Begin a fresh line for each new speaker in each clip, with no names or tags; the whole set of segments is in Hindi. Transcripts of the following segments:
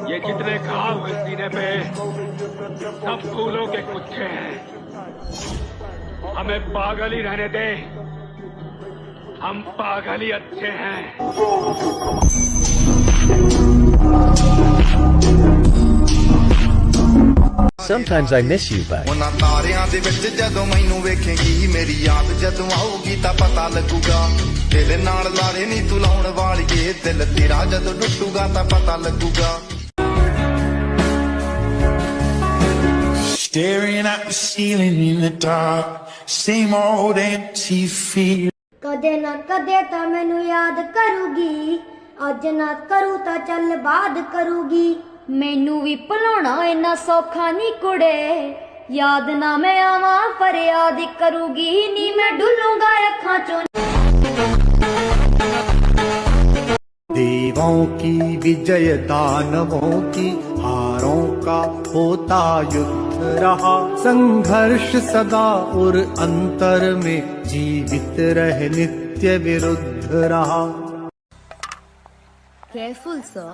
ये जितने घाव हुए सीने पे सब फूलों के गुच्छे हैं। हमें पागल ही रहने दे, हम पागल ही अच्छे हैं।
Sometimes I miss you, bud.
ਉਹਨਾਂ ਤਾਰਿਆਂ ਦੇ ਵਿੱਚ ਜਦੋਂ ਮੈਨੂੰ ਵੇਖੇਂਗੀ ਮੇਰੀ ਯਾਦ ਜਦੋਂ ਆਊਗੀ ਤਾਂ ਪਤਾ ਲੱਗੂਗਾ ਦਿਲ ਨਾਲ ਲਾਰੇ ਨਹੀਂ ਤੂੰ ਲਾਉਣ ਵਾਲੀਏ ਦਿਲ ਤੇਰਾ ਜਦੋਂ ਟੁੱਟੂਗਾ ਤਾਂ ਪਤਾ ਲੱਗੂਗਾ
Staring at the ceiling in the dark, same old empty feel.
ਕਦੇ ਨਾ ਕਦੇ ਤਾਂ ਮੈਨੂੰ ਯਾਦ ਕਰੂਗੀ, ਅੱਜ ਨਾ ਕਰੂ ਤਾਂ ਚੱਲ ਬਾਅਦ ਕਰੂਗੀ। ਮੈਨੂੰ ਵੀ ਭੁਲਾਉਣਾ ਇੰਨਾ ਸੌਖਾ ਨਹੀਂ ਕੁੜੇ, ਯਾਦ ਨਾ ਮੈਂ ਆਵਾਂ ਪਰ ਯਾਦ ਕਰੂਗੀ ਨੀ ਮੈਂ ਡੁੱਲੂਗਾ ਅੱਖਾਂ ਚੋਂ।
देवों की विजय दानवों की हारों का होता युद्ध रहा, संघर्ष सदा और अंतर में जीवित रह नित्य विरुद्ध रहा।
Careful sir.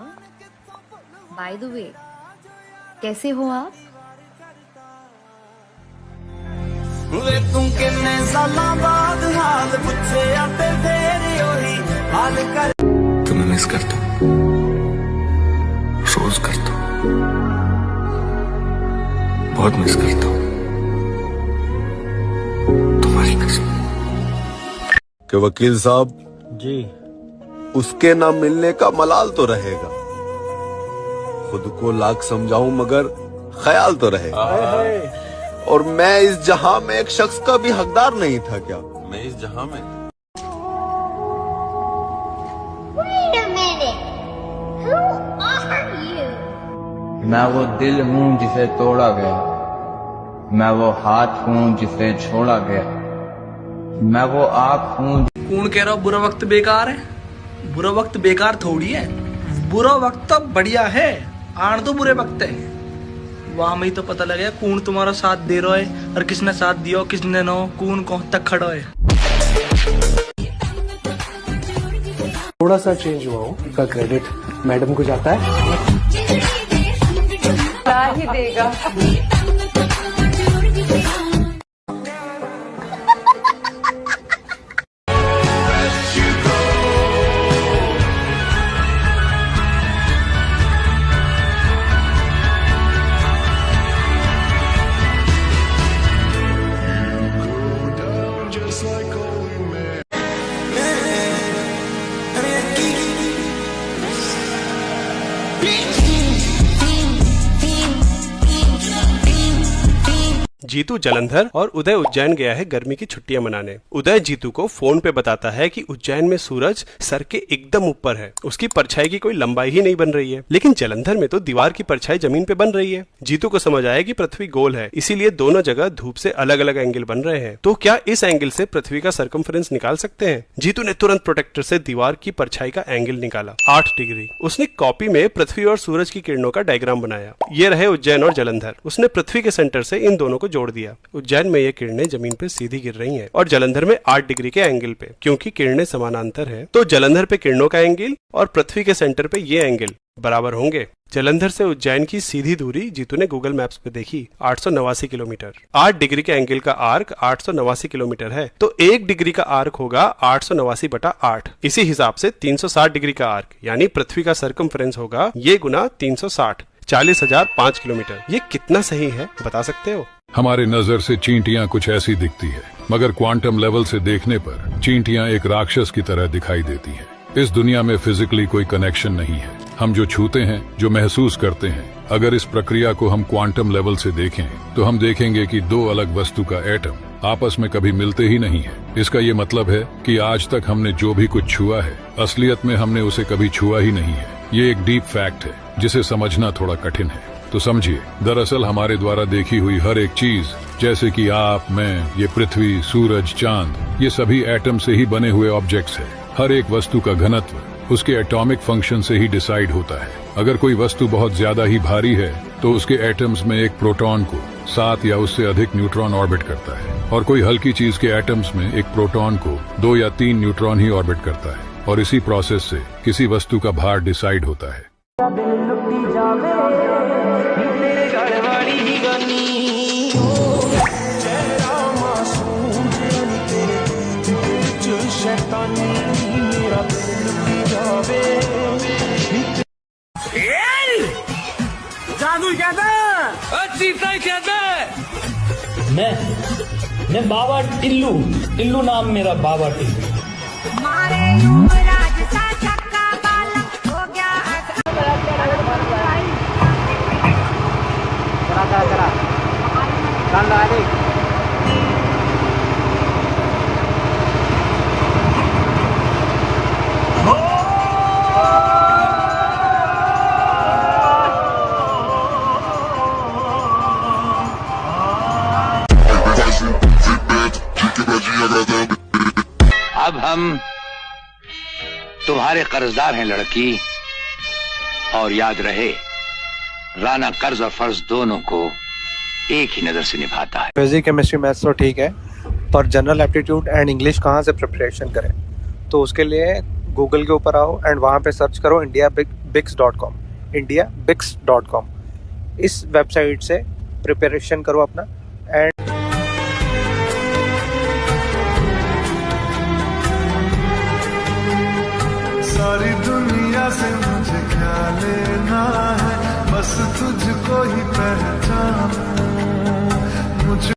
By the way, कैसे हो आप?
वे तुम किन्ने सालां बाद हाल पुछे आते फेर ओही हाल कर।
तुम्हें मिस करता हूं, रोज करता हूं, बहुत मिस करता हूं, तुम्हारी कसम।
कि वकील साहब
जी,
उसके ना मिलने का मलाल तो रहेगा, खुद को लाख समझाऊं मगर ख्याल तो रहेगा। और मैं इस जहां में एक शख्स का भी हकदार नहीं था क्या?
मैं इस जहां में
Wait a minute. Who are you?
मैं वो दिल हूँ जिसे तोड़ा गया, मैं वो हाथ हूँ जिसे छोड़ा गया, मैं वो आँख हूँ।
कौन कह रहा बुरा वक्त बेकार है? बुरा वक्त बेकार थोड़ी है, बुरा वक्त तो बढ़िया है। आन तो बुरे वक्त है, वहां में ही तो पता लगेगा कौन तुम्हारा साथ दे रहा है और किसने साथ दिया किसने नो, कौन कौन तक खड़ा है।
थोड़ा सा चेंज हुआ हो का क्रेडिट मैडम को जाता है।
ही देगा।
जीतू जलंधर और उदय उज्जैन गया है गर्मी की छुट्टियां मनाने। उदय जीतू को फोन पे बताता है कि उज्जैन में सूरज सर के एकदम ऊपर है, उसकी परछाई की कोई लंबाई ही नहीं बन रही है। लेकिन जलंधर में तो दीवार की परछाई जमीन पे बन रही है। जीतू को समझ आया कि पृथ्वी गोल है, इसीलिए दोनों जगह धूप से अलग अलग एंगल बन रहे हैं। तो क्या इस एंगल से पृथ्वी का सरकमफ्रेंस निकाल सकते हैं? जीतू ने तुरंत प्रोटेक्टर से दीवार की परछाई का एंगल निकाला 8 डिग्री। उसने कॉपी में पृथ्वी और सूरज की किरणों का डायग्राम बनाया। ये रहे उज्जैन और जलंधर। उसने पृथ्वी के सेंटर से इन दोनों को जोड़ दिया। उज्जैन में ये किरणें जमीन पे सीधी गिर रही हैं और जलंधर में 8 डिग्री के एंगल पे। क्योंकि किरणें समानांतर है तो जलंधर पे किरणों का एंगल और पृथ्वी के सेंटर पे ये एंगल बराबर होंगे। जलंधर से उज्जैन की सीधी दूरी जीतू ने गूगल मैप्स पे देखी 889 किलोमीटर। 8 डिग्री के एंगल का आर्क 889 किलोमीटर है तो 1 डिग्री का आर्क होगा 889/8। इसी हिसाब से 360 डिग्री का आर्क यानी पृथ्वी का सरकमफ्रेंस होगा ये गुना 360, 40,005 किलोमीटर। ये कितना सही है बता सकते हो?
हमारे नजर से चींटियां कुछ ऐसी दिखती है, मगर क्वांटम लेवल से देखने पर चींटियां एक राक्षस की तरह दिखाई देती हैं। इस दुनिया में फिजिकली कोई कनेक्शन नहीं है। हम जो छूते हैं, जो महसूस करते हैं, अगर इस प्रक्रिया को हम क्वांटम लेवल से देखें तो हम देखेंगे कि दो अलग वस्तु का एटम आपस में कभी मिलते ही नहीं है। इसका ये मतलब है कि आज तक हमने जो भी कुछ छुआ है, असलियत में हमने उसे कभी छुआ ही नहीं है। ये एक डीप फैक्ट है जिसे समझना थोड़ा कठिन है। तो समझिए, दरअसल हमारे द्वारा देखी हुई हर एक चीज, जैसे कि आप, मैं, ये पृथ्वी, सूरज, चांद, ये सभी एटम से ही बने हुए ऑब्जेक्ट्स है। हर एक वस्तु का घनत्व उसके एटॉमिक फंक्शन से ही डिसाइड होता है। अगर कोई वस्तु बहुत ज्यादा ही भारी है तो उसके एटम्स में एक प्रोटॉन को 7 या उससे अधिक न्यूट्रॉन ऑर्बिट करता है, और कोई हल्की चीज के एटम्स में एक प्रोटॉन को 2 या 3 न्यूट्रॉन ही ऑर्बिट करता है। और इसी प्रोसेस से किसी वस्तु का भार डिसाइड होता है।
करी जावे तेरे गल वाली गानी चेहरा मासूम जानी तेरे दिल च शैतानी मेरा दिल लुटी जावे जादू कहता चीता कहता मैं बाबा टिल्लू नाम मेरा बाबा टिल्लू
मारे युवराज सा चक्का बालक हो गया
अब हम तुम्हारे कर्जदार हैं लड़की, और याद रहे राना कर्ज और फर्ज दोनों को एक ही नजर से निभाता है।
फिजिक्स केमिस्ट्री मैथ्स तो ठीक है, पर जनरल एप्टीट्यूड एंड इंग्लिश कहाँ से प्रिपरेशन करें? तो उसके लिए गूगल के ऊपर आओ एंड वहाँ पे सर्च करो indiabix.com indiabix.com। इस वेबसाइट से प्रिपरेशन करो अपना एंड
सारी दुनिया से मुझे क्या लेना है, बस तुझको ही पहचानूं मुझे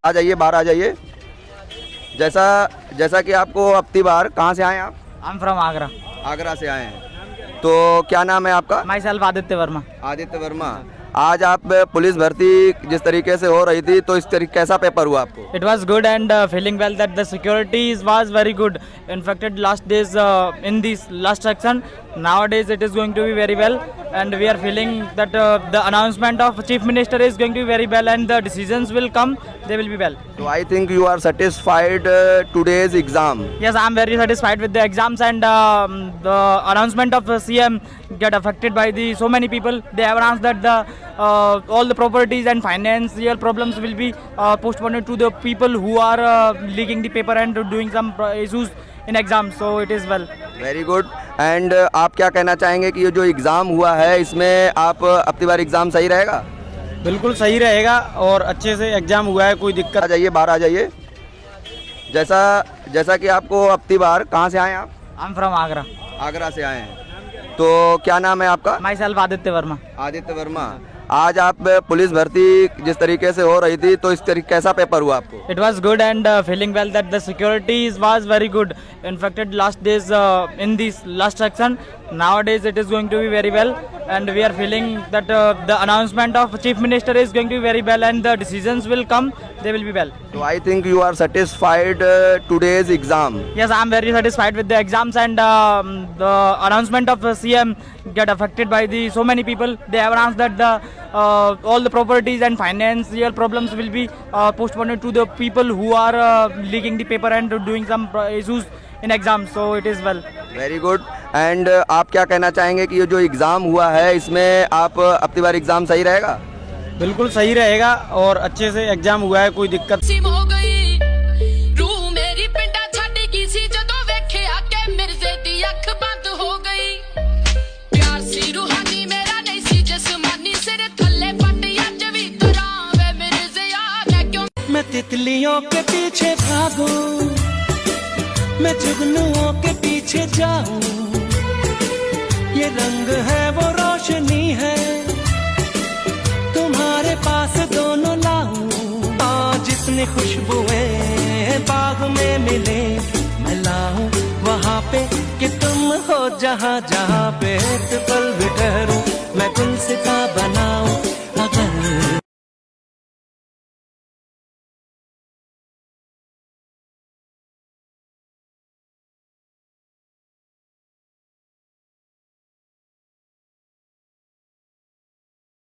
आ जाइए, बाहर आ जाइए। जैसा कि आपको अब की बार कहाँ से आए आप?
I'm from Agra.
आगरा से आए हैं, तो क्या नाम है आपका?
Myself Aditya Verma.
आदित्य वर्मा, आज आप पुलिस भर्ती जिस तरीके से हो रही थी, तो इस तरीके कैसा पेपर हुआ आपको?
It was good and feeling well that the security was very good. In fact, last days in this last section, nowadays it is going to be very well, and we are feeling that the announcement of Chief Minister is going to be very well, and the decisions will come. They will be well.
So I think you are satisfied today's exam.
Yes, I am very satisfied with the exams, and the announcement of CM get affected by the so many people. They have announced that the all the properties and financial problems will be postponed to the people who are leaking the paper and doing some issues in exams. So it is well.
Very good. And आप क्या कहना चाहेंगे कि ये जो एग्ज़ाम हुआ है, इसमें आप अब की बार एग्ज़ाम सही रहेगा?
बिल्कुल सही रहेगा और अच्छे से एग्ज़ाम हुआ है, कोई दिक्कत।
आ जाइए, बाहर आ जाइए। जैसा कि आपको अब की बार कहाँ से आए आप?
I'm from Agra.
आगरा से आए हैं, तो क्या नाम है आपका?
Myself Aditya Verma.
आदित्य वर्मा, आज आप पुलिस भर्ती जिस तरीके से हो रही थी, तो इस तरीके कैसा पेपर हुआ आपको?
It was good and feeling well that the security was very good. In fact, last days in this last section, nowadays it is going to be very well, and we are feeling that the announcement of Chief Minister is going to be very well, and the decisions will come. They will be well.
So I think you are satisfied today's exam.
Yes, I am very satisfied with the exams, and the announcement of CM get affected by the so many people. They have announced that the all the properties and financial problems will be postponed to the people who are leaking the paper and doing some issues in exams. So it is well.
Very good. And आप क्या कहना चाहेंगे कि ये जो एग्ज़ाम हुआ है, इसमें आप अब की बार एग्ज़ाम सही रहेगा?
बिल्कुल सही रहेगा और अच्छे से एग्जाम हुआ है, कोई दिक्कत।
मैं तितलियों के पीछे भागूं, मैं जुगनुओं के पीछे जाऊं, ये रंग है वो रोशनी है, तुम्हारे पास दोनों लाऊं। आज जितनी खुशबुएं बाग में मिले, मैं लाऊं वहाँ पे कि तुम हो जहाँ जहाँ पे एक पल भी ठहरूं, मैं गुलसिता बनाऊं। अगर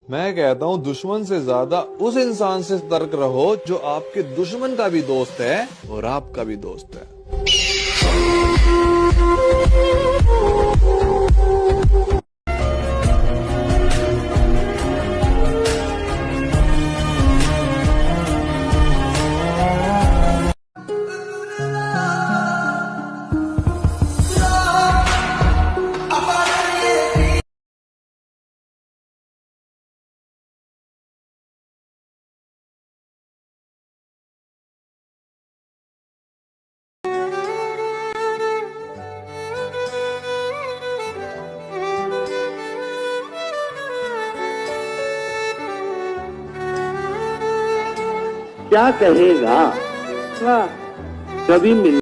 मैं कहता हूँ दुश्मन से ज्यादा उस इंसान से सतर्क रहो जो आपके दुश्मन का भी दोस्त है और आपका भी दोस्त है।
क्या कहेगा? कभी मिल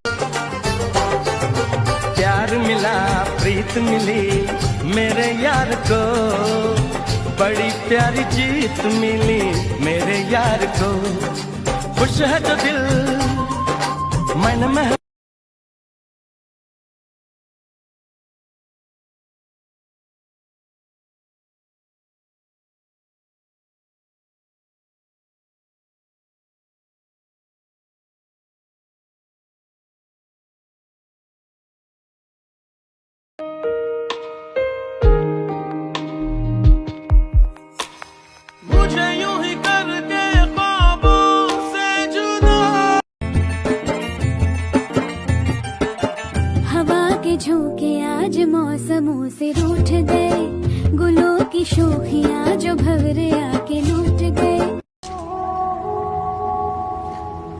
प्यार मिला प्रीत मिली मेरे यार को, बड़ी प्यारी जीत मिली मेरे यार को, खुश है जो दिल मन में। मुझे यूं ही करके ख्वाबों से जुदा,
हवा के झोंके आज मौसमों से रूठ गए, गुलों की शोखियां जो भंवरे आके लूट गए।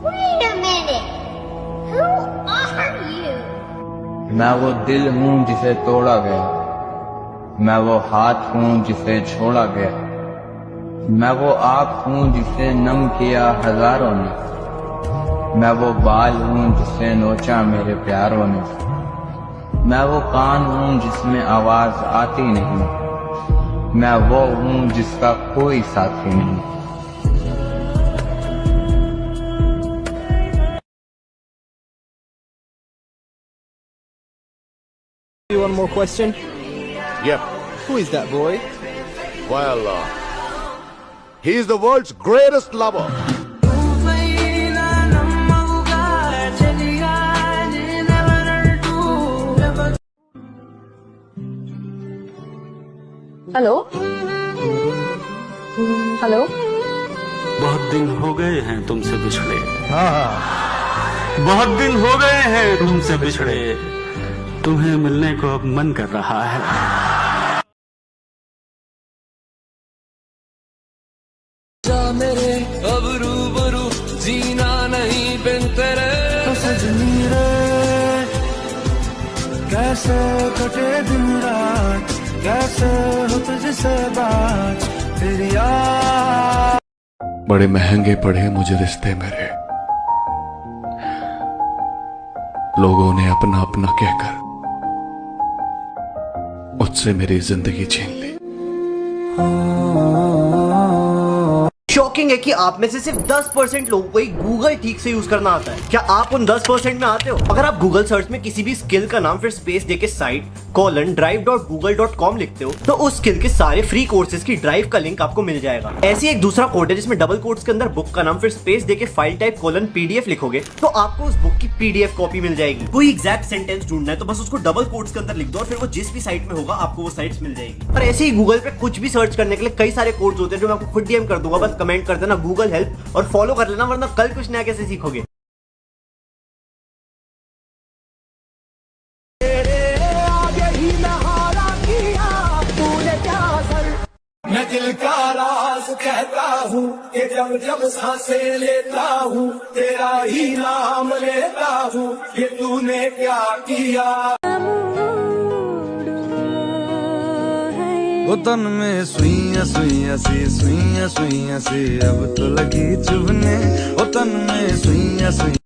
Wait a minute. Who are you?
मैं वो दिल हूँ जिसे तोड़ा गया, मैं वो हाथ हूँ जिसे छोड़ा गया, मैं वो आँख हूँ जिसे नम किया हजारों ने, मैं वो बाल हूँ जिसे नोचा मेरे प्यारों ने, मैं वो कान हूँ जिसमें आवाज आती नहीं, मैं वो हूँ जिसका कोई साथी नहीं।
One more question.
Yep.
Who is that boy?
Well, he's the world's greatest lover.
Hello hello.
बहुत दिन हो गए हैं तुमसे बिछड़े।
हाँ।
बहुत दिन हो गए हैं तुमसे बिछड़े, तुम्हें मिलने को अब मन कर रहा है।
जा मेरे अब रूबरू जीना नहीं बिन तेरे,
सजनी रे कैसे कटे दिन रात, कैसे हो तुझसे बात, तेरी याद।
बड़े महंगे पड़े मुझे रिश्ते मेरे, लोगों ने अपना अपना कहकर मुझसे मेरी जिंदगी छीन ली।
शॉकिंग है कि आप में से सिर्फ 10% लोगों को ही गूगल ठीक से यूज करना आता है। क्या आप उन 10% में आते हो? अगर आप गूगल सर्च में किसी भी स्किल का नाम फिर स्पेस देके साइट drive.google.com लिखते हो तो उस स्किल के सारे फ्री कोर्सेज की ड्राइव का लिंक आपको मिल जाएगा। ऐसे एक दूसरा कोड है जिसमें डबल कोट्स के अंदर बुक का नाम फिर स्पेस देके फाइल टाइप PDF लिखोगे तो आपको उस बुक की PDF कॉपी मिल जाएगी। कोई एग्जैक्ट सेंटेंस ढूंढना है तो बस उसको डबल कोट्स के अंदर लिख दो और फिर वो जिस भी साइट में होगा आपको वो साइट्स मिल जाएगी। और ऐसे ही गूगल पे कुछ भी सर्च करने के लिए कई सारे कोड्स होते हैं जो मैं आपको खुद DM कर दूंगा। बस कमेंट कर देना गूगल हेल्प और फॉलो कर लेना, वरना कल कुछ नया कैसे सीखोगे।
मैं दिल का राज कहता हूँ कि जब जब सांसें लेता हूँ तेरा ही नाम लेता हूँ, ये तूने क्या किया।
वो तन में सुइयां सुइयां सी अब तो लगी चुभने, वो तन में सुइयां सुइयां।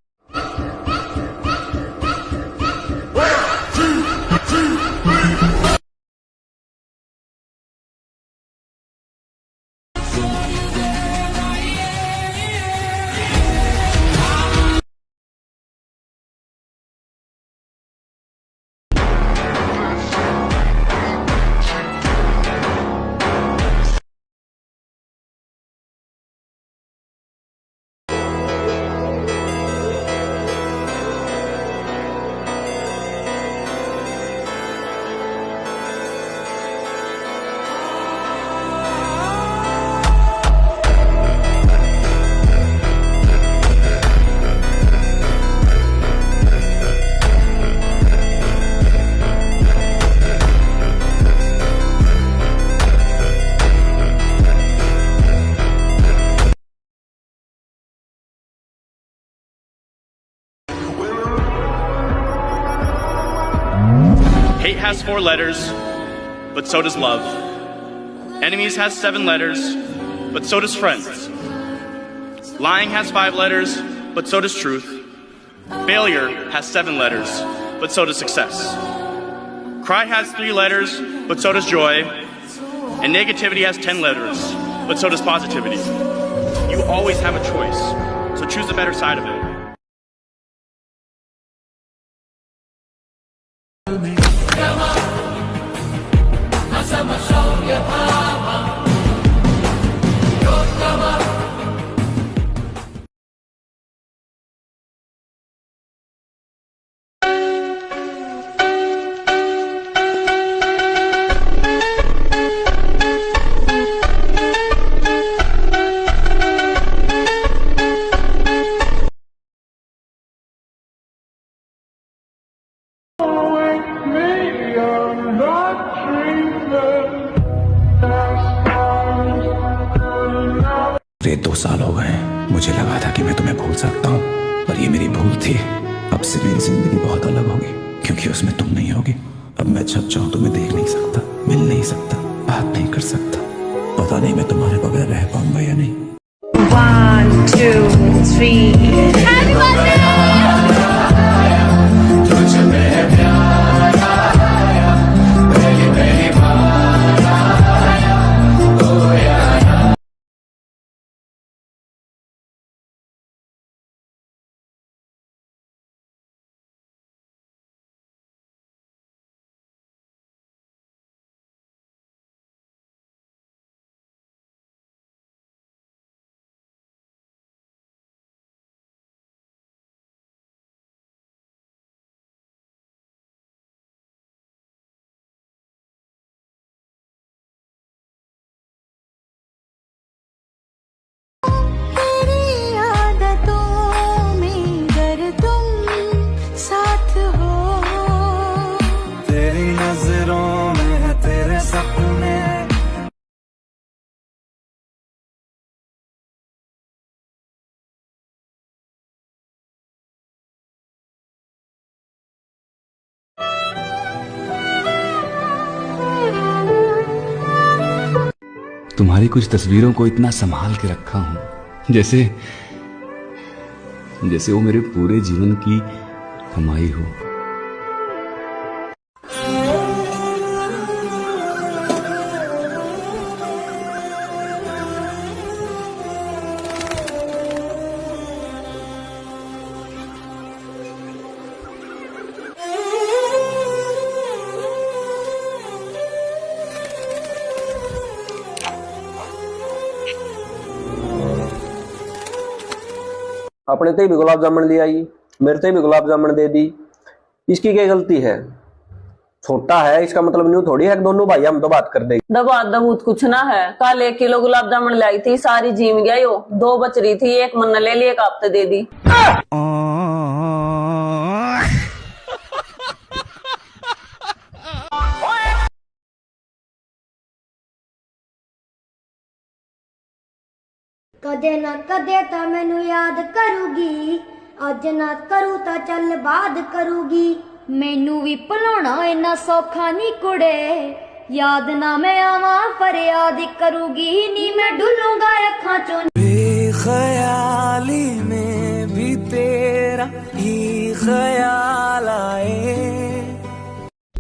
Hate has 4 letters, but so does love. Enemies has 7 letters, but so does friends. Lying has 5 letters, but so does truth. Failure has 7 letters, but so does success. Cry has 3 letters, but so does joy. And negativity has 10 letters, but so does positivity. You always have a choice, so choose the better side of it.
ये 2 साल हो गए, मुझे लगा था कि मैं तुम्हें भूल सकता हूँ, पर ये मेरी भूल थी। अब से मेरी जिंदगी बहुत अलग होगी, क्योंकि उसमें तुम नहीं होगी। अब मैं जब चाहूँ तुम्हें देख नहीं सकता, मिल नहीं सकता, बात नहीं कर सकता। पता नहीं मैं तुम्हारे बगैर रह पाऊंगा या नहीं।
1 2 3 Happy birthday!
तुम्हारी कुछ तस्वीरों को इतना संभाल के रखा हूं, जैसे वो मेरे पूरे जीवन की कमाई हो।
अपने ते भी गुलाब जामुन ले आई, मेरे ते भी गुलाब जामुन दे दी। इसकी क्या गलती है? छोटा है इसका मतलब न्यू थोड़ी है कि दोनों भाई हम तो बात कर देंगे।
दबा दबूत कुछ ना है। कल 1 किलो गुलाब जामुन लाई थी, सारी जीम गया यो। 2 बच रही थी, 1 मन्ना ले ली, 1 हफ्ते दे दी।
कदे ना कदे ता मैनू याद करूगी, अज ना करू ता चल बाद करूगी। मैनू भी भुलाना इन्ना सौखा नी कुड़े, याद ना मैं आवा पर याद करूगी। नी मैं डुलूंगा अखां चों।
बेख्याली में भी तेरा ही ख्याल आए।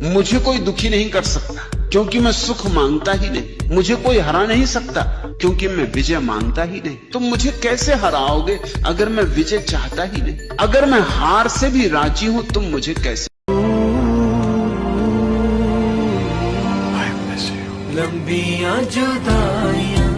मुझे कोई दुखी नहीं कर सकता, क्योंकि मैं सुख मांगता ही नहीं। मुझे कोई हरा नहीं सकता, क्योंकि मैं विजय मांगता ही नहीं। तुम मुझे कैसे हराओगे अगर मैं विजय चाहता ही नहीं? अगर मैं हार से भी राजी हूं, तुम मुझे कैसे?
लंबियां जुदाइयां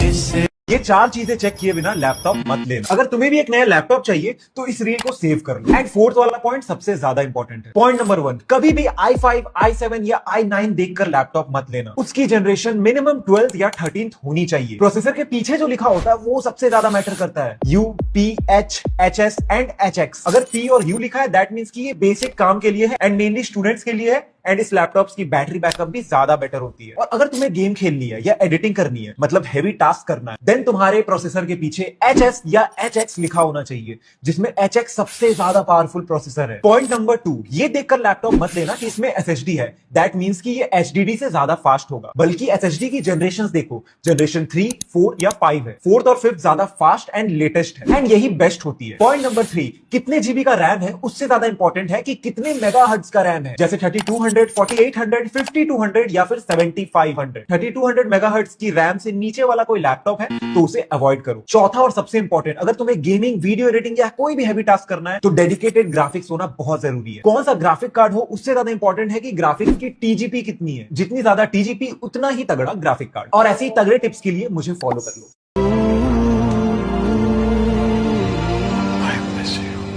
हिस्से।
ये 4 चीजें चेक किए बिना लैपटॉप मत लेना। अगर तुम्हें भी एक नया लैपटॉप चाहिए तो इस रील को सेव कर लो। एंड 4th वाला पॉइंट सबसे ज्यादा इंपॉर्टेंट है। पॉइंट नंबर 1, कभी भी i5, i7 या i9 देखकर लैपटॉप मत लेना। उसकी जनरेशन मिनिमम 12th या 13th होनी चाहिए। प्रोसेसर के पीछे जो लिखा होता है वो सबसे ज्यादा मैटर करता है। U, P, H, HS and HX। अगर P और U लिखा है दैट मीन्स कि ये बेसिक काम के लिए है एंड मेनली स्टूडेंट्स के लिए है एंड इस लैपटॉप्स की बैटरी बैकअप भी ज्यादा बेटर होती है। और अगर तुम्हें गेम खेलनी है या एडिटिंग करनी है, मतलब हेवी टास्क करना है, देन तुम्हारे प्रोसेसर के पीछे HS या HX लिखा होना चाहिए, जिसमें HX सबसे ज्यादा पावरफुल प्रोसेसर है। पॉइंट नंबर 2, ये देखकर लैपटॉप मत लेना कि इसमें SSD है, दैट मींस कि ये HDD से ज्यादा फास्ट होगा, बल्कि SSD की जनरेशंस देखो, जनरेशन 3, 4 या 5 है। 4th और 5th ज्यादा फास्ट एंड लेटेस्ट है, एंड यही बेस्ट होती है। पॉइंट नंबर 3, कितने जीबी का रैम है उससे ज्यादा इंपॉर्टेंट है कि कितने मेगाहर्ट्ज का रैम है, जैसे 3200, 4800, 5200 या फिर 7500। 3200 मेगाहर्ट्ज की रैम से नीचे वाला कोई लैपटॉप है तो उसे अवॉइड करो। चौथा और सबसे इंपॉर्टेंट, अगर तुम्हें गेमिंग, वीडियो एडिटिंग या कोई भी हैवी टास्क करना है तो डेडिकेटेड ग्राफिक्स होना बहुत जरूरी है। कौन सा ग्राफिक कार्ड हो उससे ज्यादा इंपॉर्टेंट है कि ग्राफिक्स की TGP कितनी है। जितनी ज्यादा TGP उतना ही तगड़ा ग्राफिक कार्ड। और ऐसे ही तगड़े टिप्स के लिए मुझे फॉलो कर लो।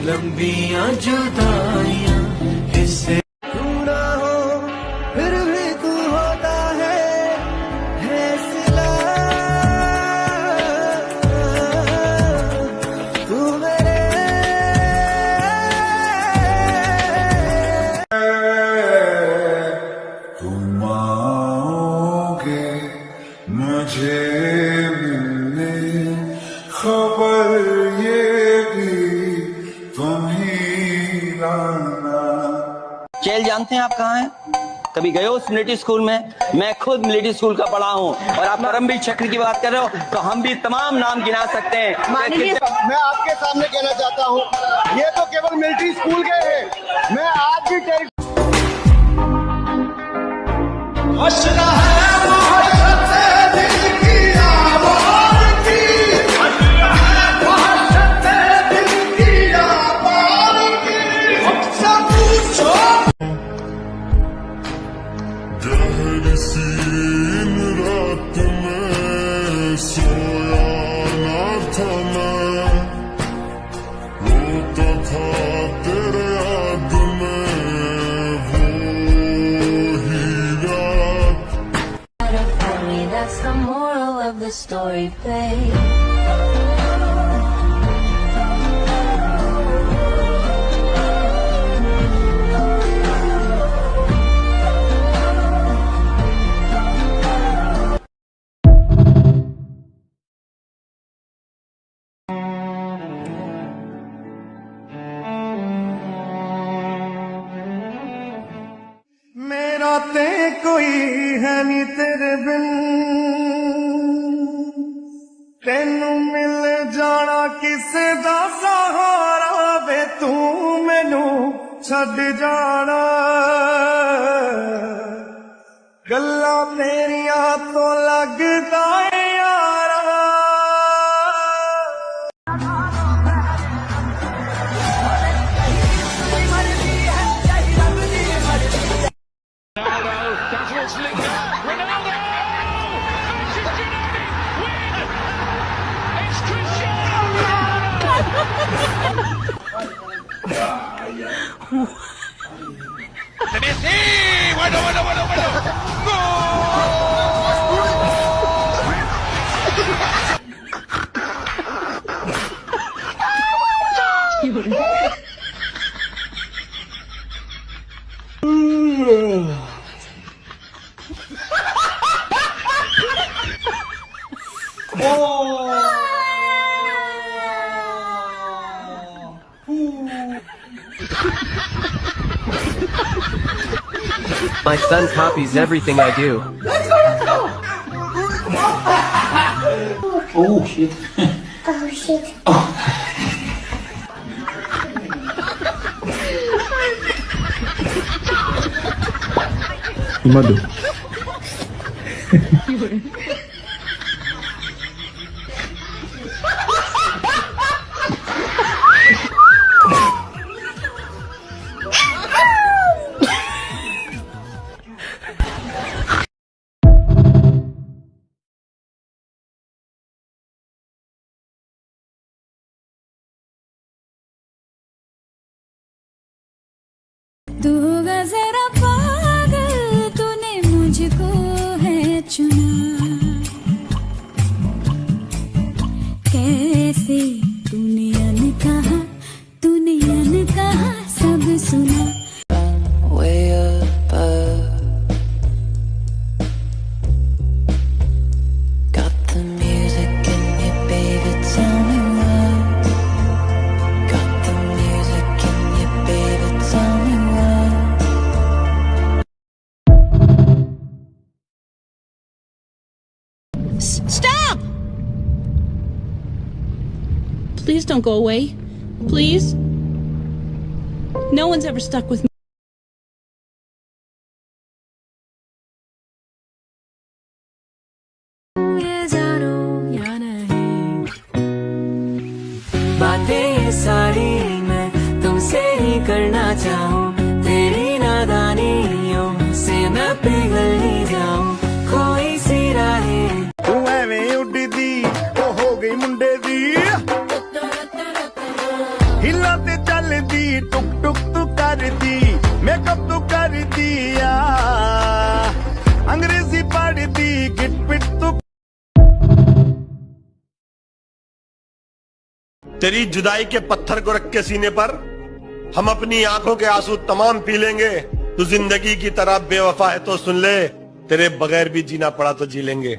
लंबियां जुदाइयां इससे तू ना हो फिर भी तू होता है सिला तू मेरे
तुम आओगे मुझे मिलने, खबर ये भी तुम ही लाना।
चेल जानते हैं आप कहाँ हैं? कभी गए हो मिलिट्री स्कूल में? मैं खुद मिलिट्री स्कूल का पढ़ा हूँ। और आप परमवीर चक्र की बात कर रहे हो तो हम भी तमाम नाम गिना सकते हैं।
मैं आपके सामने कहना चाहता हूँ, ये तो केवल मिलिट्री स्कूल गए हैं, मैं आज भी
रात में सोया ना था मैं, रोता था तेरे याद में वो ही रात।
That's the moral of the story, babe.
मेरा ते कोई है नी तेरे बिन, तेनू मिल जाना किसे दा सहारा वे तू मैनू छड़ जाना। गल्लां तेरियां तो लगदा है यारा
My son copies everything I do.
Oh shit.
Oh shit.
Madu.
तू होगा जरा पागल, तूने मुझको है चुना।
Please don't go away. Please. No one's ever stuck with me.
बातें ये सारी मैं तुमसे ही करना चाहूँ, तेरी नादानियों से मैं पिघल ही जाऊँ, कोई सी राहें
तू एवें उड़दी ओ हो गई मुंडे दी, हिला ते चलदी टुक टुक तू करदी, मेकअप तू कर दिया, अंग्रेजी पढ़दी गिट पिट तू।
तेरी जुदाई के पत्थर को रख के सीने पर हम अपनी आंखों के आंसू तमाम पी लेंगे। तू जिंदगी की तरह बेवफा है तो सुन ले, तेरे बगैर भी जीना पड़ा तो जी लेंगे।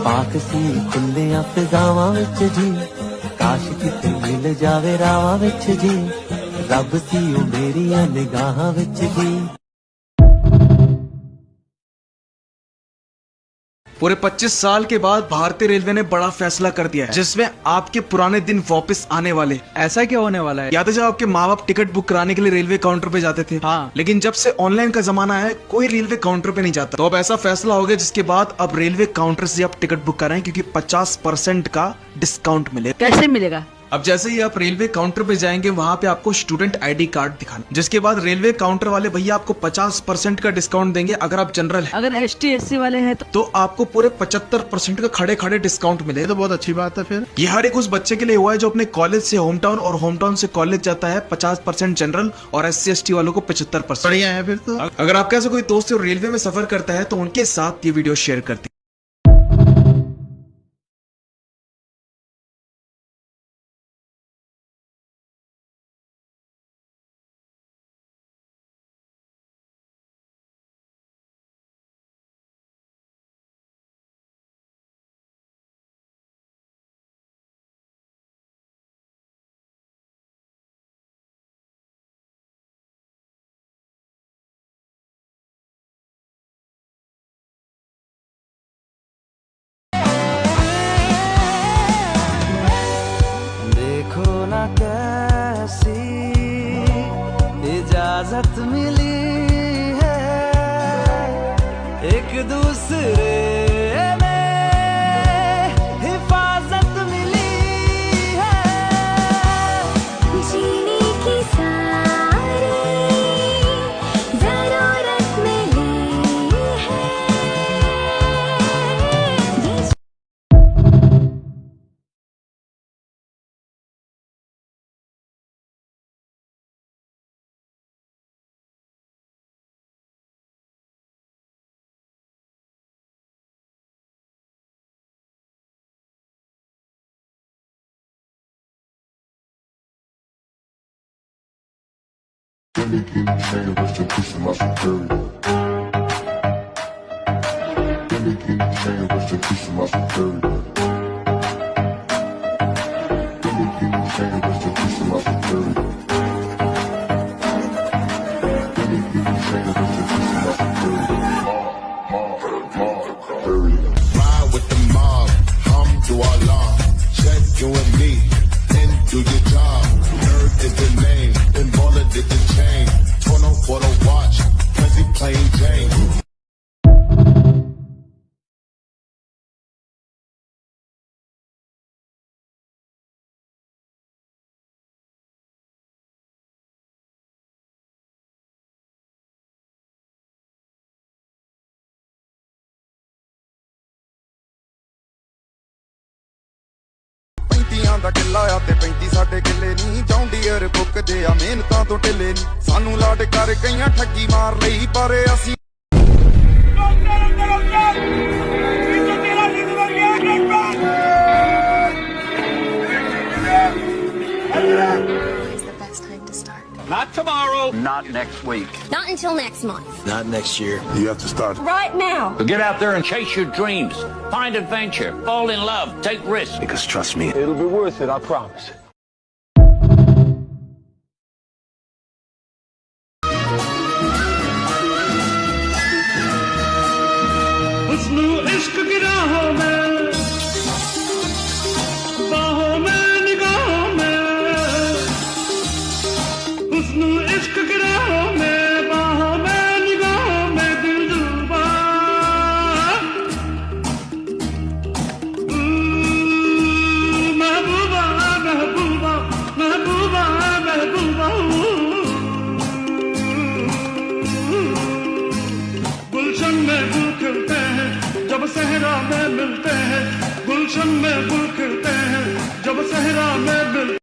पाक सी खुले फिजावां विच जी, काश किते मिल जावे रावां विच जी, रब सी ओ मेरियां निगाहां विच जी।
पूरे 25 साल के बाद भारतीय रेलवे ने बड़ा फैसला कर दिया है, जिसमें आपके पुराने दिन वापस आने वाले। ऐसा क्या होने वाला है? याद है जब आपके माँ बाप टिकट बुक कराने के लिए रेलवे काउंटर पे जाते थे? हाँ। लेकिन जब से ऑनलाइन का जमाना है, कोई रेलवे काउंटर पे नहीं जाता। तो अब ऐसा फैसला हो गया जिसके बाद अब रेलवे काउंटर से आप टिकट बुक कराएं, क्योंकि 50% का डिस्काउंट मिलेगा।
कैसे मिलेगा?
अब जैसे ही आप रेलवे काउंटर पे जाएंगे, वहाँ पे आपको स्टूडेंट आईडी कार्ड दिखाना, जिसके बाद रेलवे काउंटर वाले भैया आपको 50% का डिस्काउंट देंगे अगर आप जनरल हैं।
अगर ST SC वाले हैं तो
आपको पूरे 75% का खड़े खड़े डिस्काउंट मिलेगा। तो बहुत अच्छी बात है। फिर ये हर एक उस बच्चे के लिए हुआ है जो अपने कॉलेज से होम टाउन और होम टाउन से कॉलेज जाता है। 50% जनरल और SC ST वालों को 75%। बढ़िया है फिर तो। अगर आपका ऐसा कोई दोस्त जो रेलवे में सफर करता है तो उनके साथ ये वीडियो शेयर करती।
कैसी इजाजत मिली है एक दूसरे में, हिफाजत मिली है, जीने की सारी जरूरत मिली है।
Ride with the mob, hum do Allah, check you and me, and do your job. Nerd is the name, and baller did the chain, Tono for the watch, cause he plain Jane. ਦਾ ਕਿੱਲਾ ਆ ਤੇ 35 ਸਾਡੇ ਕਿੱਲੇ ਨਹੀਂ, ਜੌਂਡੀਅਰ ਬੁੱਕਦੇ ਆ ਮਿਹਨਤਾਂ ਤੋਂ ਢਿੱਲੇ ਨਹੀਂ, ਸਾਨੂੰ ਲਾਡ ਕਰ ਗਈਆਂ ਠੱਗੀ ਮਾਰ ਲਈ ਪਰ ਅਸੀਂ
Is the best time to
tomorrow. Not next week.
Not until next month.
Not next year.
You have to start.
Right now.
So get out there and chase your dreams. Find adventure. Fall in love. Take risks.
Because trust me, it'll be worth it, I promise.
इश्क की राहों में बाहों में निगाहों में हुस्न इश्क की राहों में बाहों में निगाहों में दिल डूबा महबूबा महबूबा महबूबा महबूबा गुलशन में फूल खिलते हैं जब सहरा में मिलते हैं गुलशन में फूल खिलते हैं जब सहरा में मिलते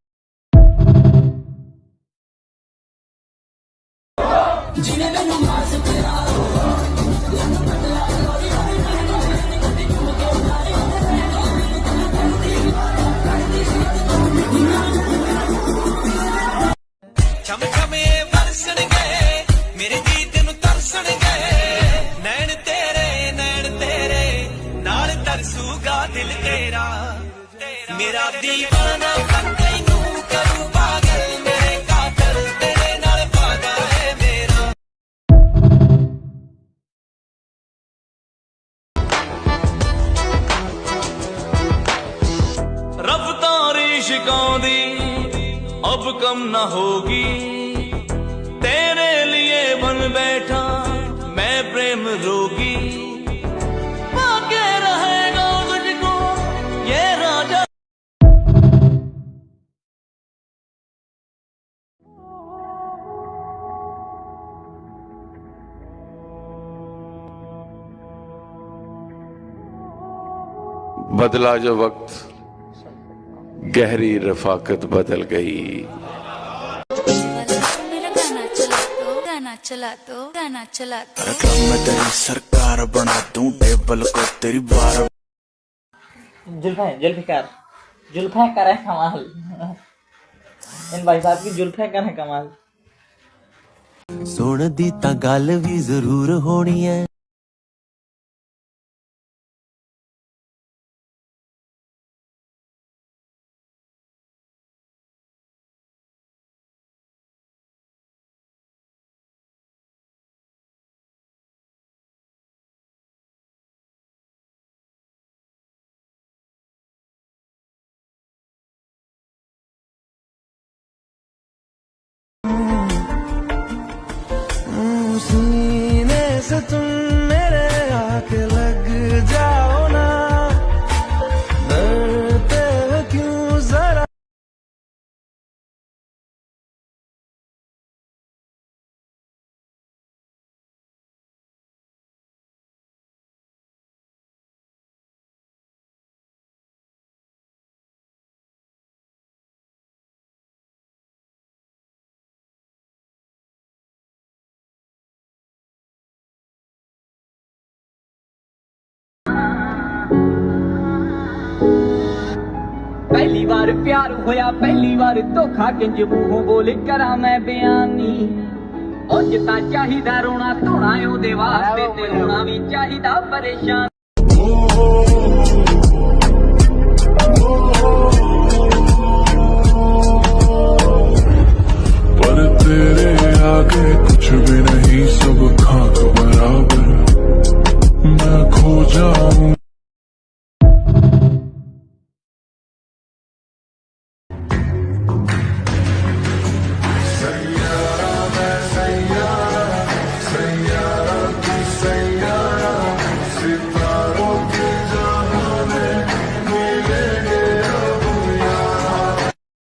चमचमे बरसन गए मेरे गीत नु तरसन गए नैन तेरे नाल तरसूगा दिल तेरा मेरा दीवाना बन गई नू करूं पागल मेरे कातिल तेरे नाल पागल है मेरा रफ्तार इश्क़ों दी अब कम न होगी तेरे लिए बन बैठा मैं प्रेम रोगी बाके रहेगा तुझको ये राजा
बदला जो वक्त गहरी रफाकत बदल गई
गाना चला दो
मैं तेरी सरकार बना दूं टेबल को तेरी बार
जुल्फिकार है कमाल इन भाई साहब की जुल्फिकार है कमाल
सुन दी तां गल भी जरूर होनी है सीने से तुम मेरे आके लग जाओ ना डरते हो क्यों जरा
पहली बार प्यार होया पहली बार धोखा किंज मूंहों बोल करा मैं बयानी और जितना चाहिदा रोना धोना ओदे वास्ते ते रोना भी चाहिदा परेशान
पर तेरे आगे कुछ भी नहीं